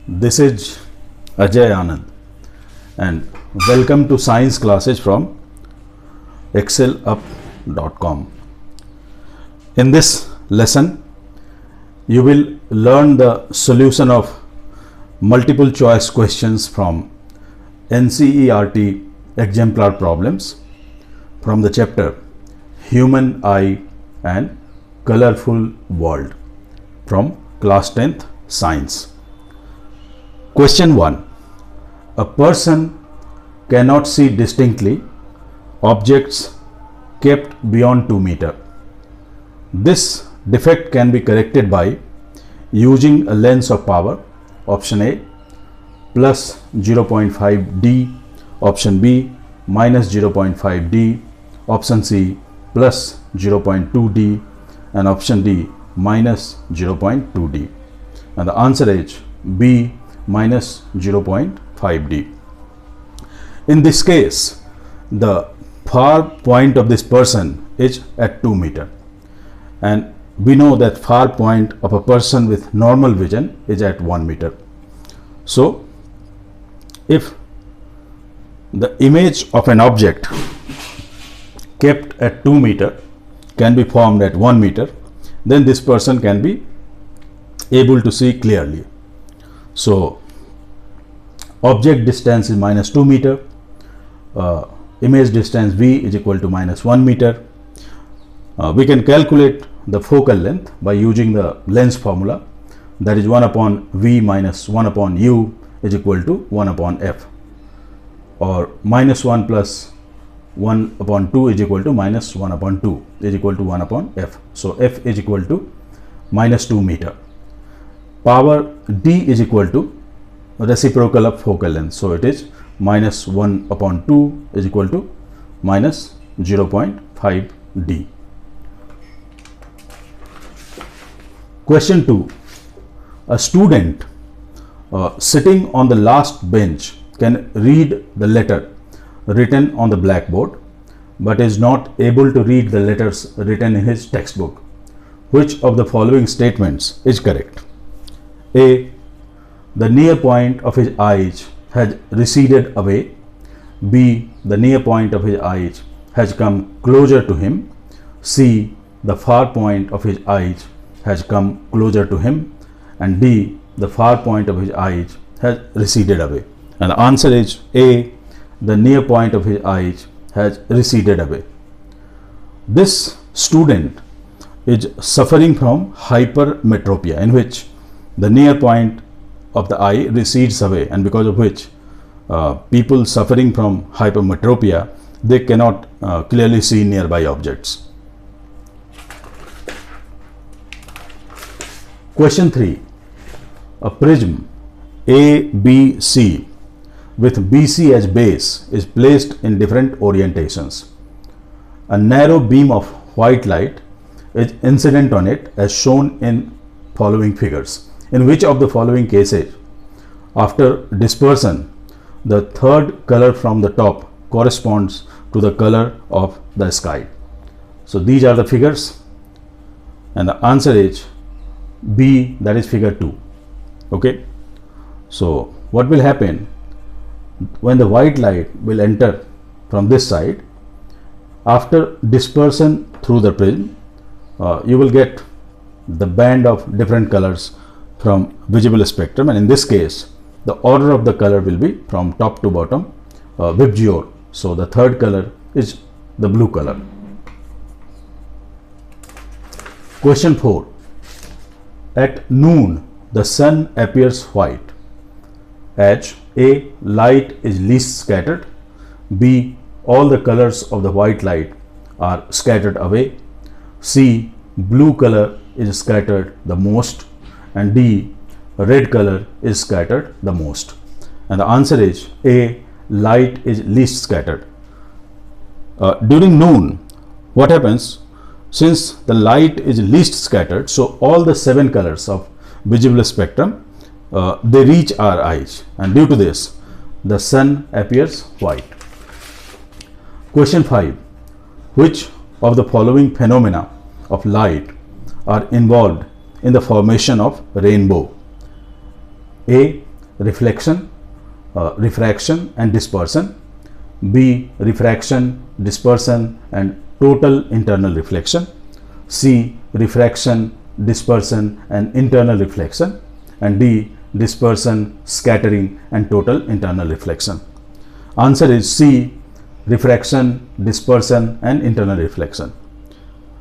This is Ajay Anand and welcome to science classes from excelup.com. In this lesson, you will learn the solution of multiple choice questions from NCERT exemplar problems from the chapter Human Eye and Colorful World from class 10th Science. Question 1. A person cannot see distinctly objects kept beyond 2 meters. This defect can be corrected by using a lens of power, option A, plus 0.5 D, option B, minus 0.5 D, option C, plus 0.2 D, and option D, minus 0.2 D. And the answer is B, minus 0.5 D. In this case, the far point of this person is at 2 meters, and we know that far point of a person with normal vision is at 1 meter. So if the image of an object kept at 2 meters can be formed at 1 meter, then this person can be able to see clearly. So object distance is minus 2 meters, image distance V is equal to minus 1 meter. We can calculate the focal length by using the lens formula, that is 1 upon V minus 1 upon U is equal to 1 upon F, or minus 1 plus 1 upon 2 is equal to minus 1 upon 2 is equal to 1 upon F. So F is equal to minus 2 meter. Power D is equal to reciprocal of focal length. So it is minus 1 upon 2 is equal to minus 0.5 D. Question 2. A student sitting on the last bench can read the letter written on the blackboard but is not able to read the letters written in his textbook. Which of the following statements is correct? A. The near point of his eyes has receded away. B. The near point of his eyes has come closer to him. C. The far point of his eyes has come closer to him. And D. The far point of his eyes has receded away. And the answer is A. The near point of his eyes has receded away. This student is suffering from hypermetropia, in which the near point of the eye recedes away, and because of which people suffering from hypermetropia, they cannot clearly see nearby objects. Question 3. A prism ABC with BC as base is placed in different orientations. A narrow beam of white light is incident on it as shown in following figures. In which of the following cases, after dispersion, the third color from the top corresponds to the color of the sky? So these are the figures, and the answer is B, that is figure 2. Okay, so what will happen when the white light will enter from this side? After dispersion through the prism, you will get the band of different colors from visible spectrum, and in this case the order of the color will be from top to bottom Vibgyor. So the third color is the blue color. Question 4. At noon the sun appears white as A. Light is least scattered, B. All the colors of the white light are scattered away, C. Blue color is scattered the most, and D. Red color is scattered the most. And the answer is A. Light is least scattered. During noon, what happens? Since the light is least scattered, so all the 7 colors of visible spectrum they reach our eyes, and due to this the sun appears white. Question 5. Which of the following phenomena of light are involved in the formation of rainbow? A. reflection, refraction and dispersion. B. Refraction, dispersion and total internal reflection. C. Refraction, dispersion and internal reflection. And D. Dispersion, scattering and total internal reflection. Answer is C. Refraction, dispersion and internal reflection.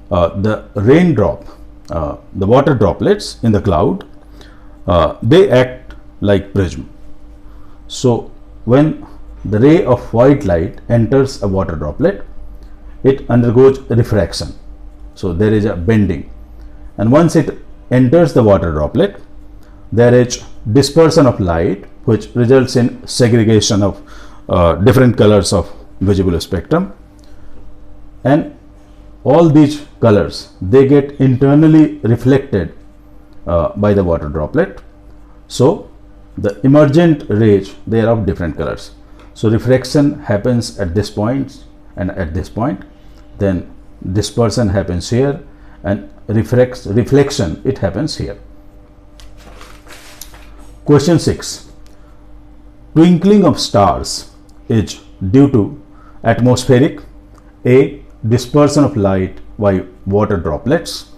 The raindrop, the water droplets in the cloud, they act like prism. So when the ray of white light enters a water droplet, it undergoes refraction. So there is a bending, and once it enters the water droplet, there is dispersion of light, which results in segregation of different colors of visible spectrum, and all these colors, they get internally reflected by the water droplet. So the emergent rays, they are of different colors. So refraction happens at this point and at this point, then dispersion happens here, and reflection, it happens here. Question 6. Twinkling of stars is due to atmospheric: A. Dispersion of light by water droplets.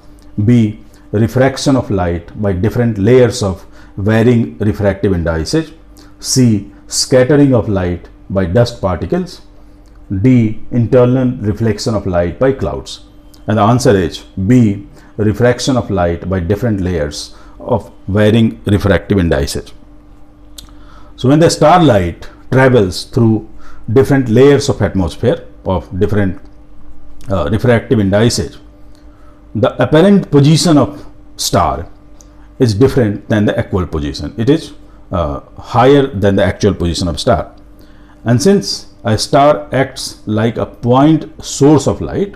B. Refraction of light by different layers of varying refractive indices. C. Scattering of light by dust particles. D. Internal reflection of light by clouds. And the answer is B. Refraction of light by different layers of varying refractive indices. So when the starlight travels through different layers of atmosphere of different refractive indices, the apparent position of star is different than the actual position. It is higher than the actual position of star. And since a star acts like a point source of light,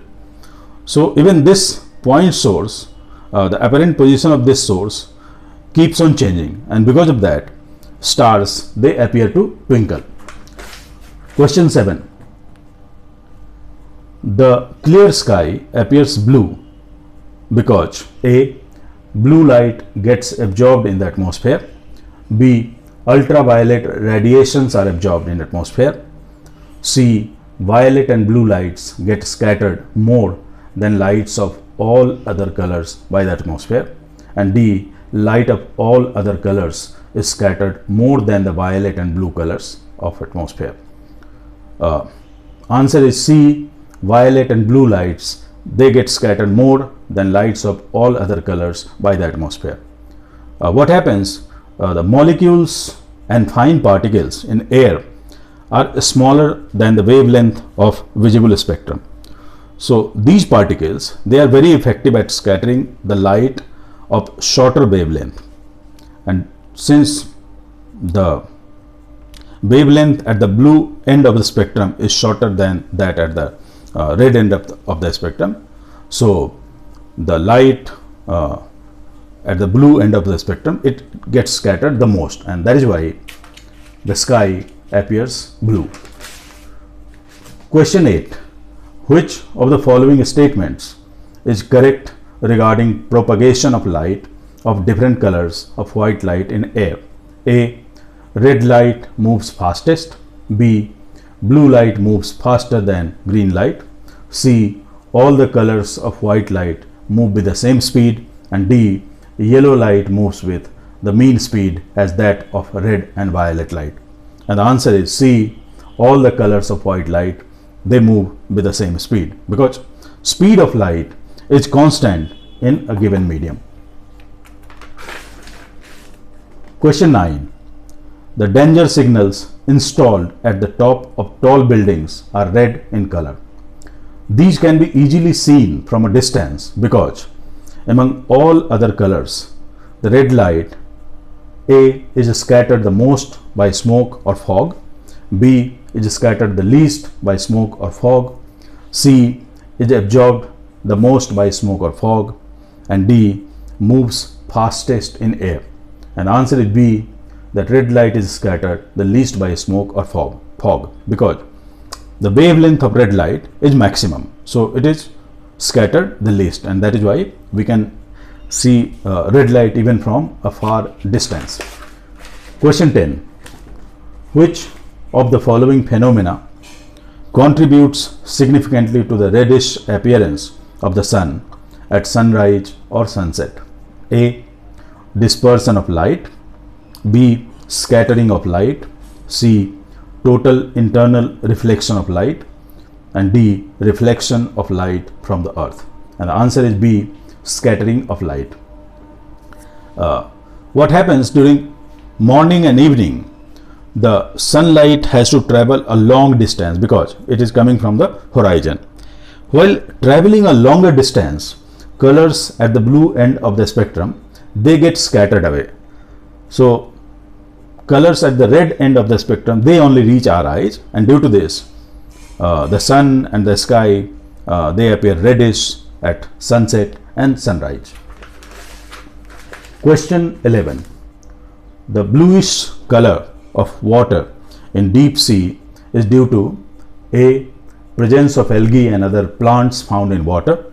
so even this point source, the apparent position of this source keeps on changing, and because of that, stars, they appear to twinkle. Question 7. The clear sky appears blue because A. Blue light gets absorbed in the atmosphere. B. Ultraviolet radiations are absorbed in the atmosphere. C. Violet and blue lights get scattered more than lights of all other colors by the atmosphere. And D. Light of all other colors is scattered more than the violet and blue colors of atmosphere. Answer is C. Violet and blue lights, they get scattered more than lights of all other colors by the atmosphere. What happens? The molecules and fine particles in air are smaller than the wavelength of visible spectrum. So these particles, they are very effective at scattering the light of shorter wavelength, and since the wavelength at the blue end of the spectrum is shorter than that at the red end of the spectrum, so the light at the blue end of the spectrum, it gets scattered the most, and that is why the sky appears blue. Question 8. Which of the following statements is correct regarding propagation of light of different colors of white light in air? A. Red light moves fastest. B. Blue light moves faster than green light. C. All the colors of white light move with the same speed. And D. Yellow light moves with the mean speed as that of red and violet light. And the answer is C. All the colors of white light, they move with the same speed, because speed of light is constant in a given medium. Question 9. The danger signals installed at the top of tall buildings are red in color. These can be easily seen from a distance because among all other colors, the red light A is scattered the most by smoke or fog. B is scattered the least by smoke or fog. C is absorbed the most by smoke or fog. And D moves fastest in air. And answer is B, that red light is scattered the least by smoke or fog, because the wavelength of red light is maximum, so it is scattered the least, and that is why we can see red light even from a far distance. Question 10. Which of the following phenomena contributes significantly to the reddish appearance of the sun at sunrise or sunset? A. Dispersion of light. B. Scattering of light. C. Total internal reflection of light. And D. Reflection of light from the earth. And the answer is B. Scattering of light. What happens during morning and evening? The sunlight has to travel a long distance because it is coming from the horizon. While traveling a longer distance, colors at the blue end of the spectrum, they get scattered away. So colors at the red end of the spectrum, they only reach our eyes, and due to this the sun and the sky, they appear reddish at sunset and sunrise. Question 11. The bluish color of water in deep sea is due to A. Presence of algae and other plants found in water.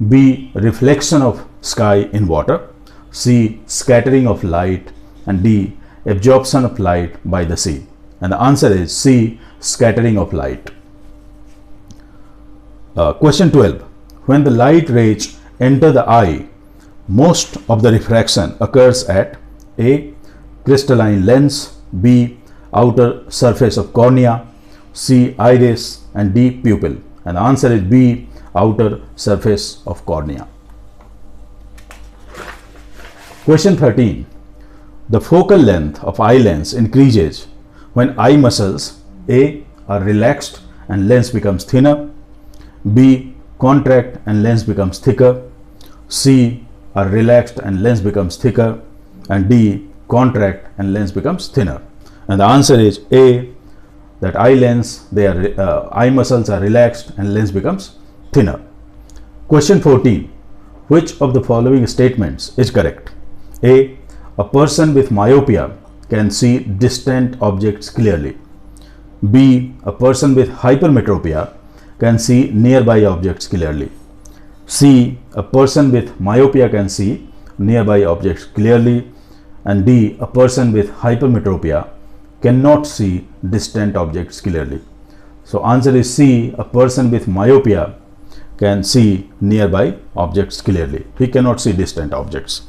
B. Reflection of sky in water. C. Scattering of light. And D. Absorption of light by the sea. And the answer is C. Scattering of light. Question 12. When the light rays enter the eye, most of the refraction occurs at A. Crystalline lens. B. Outer surface of cornea. C. Iris. And D. Pupil. And the answer is B. Outer surface of cornea. Question 13. The focal length of eye lens increases when eye muscles A. are relaxed and lens becomes thinner. B. Contract and lens becomes thicker. C. are relaxed and lens becomes thicker. And D. Contract and lens becomes thinner. And the answer is A. that eye muscles are relaxed and lens becomes thinner. Question 14. Which of the following statements is correct? A. A person with myopia can see distant objects clearly. B. A person with hypermetropia can see nearby objects clearly. C. A person with myopia can see nearby objects clearly. And D. A person with hypermetropia cannot see distant objects clearly. So answer is C. A person with myopia can see nearby objects clearly. He cannot see distant objects.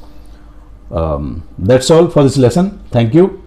That's all for this lesson. Thank you.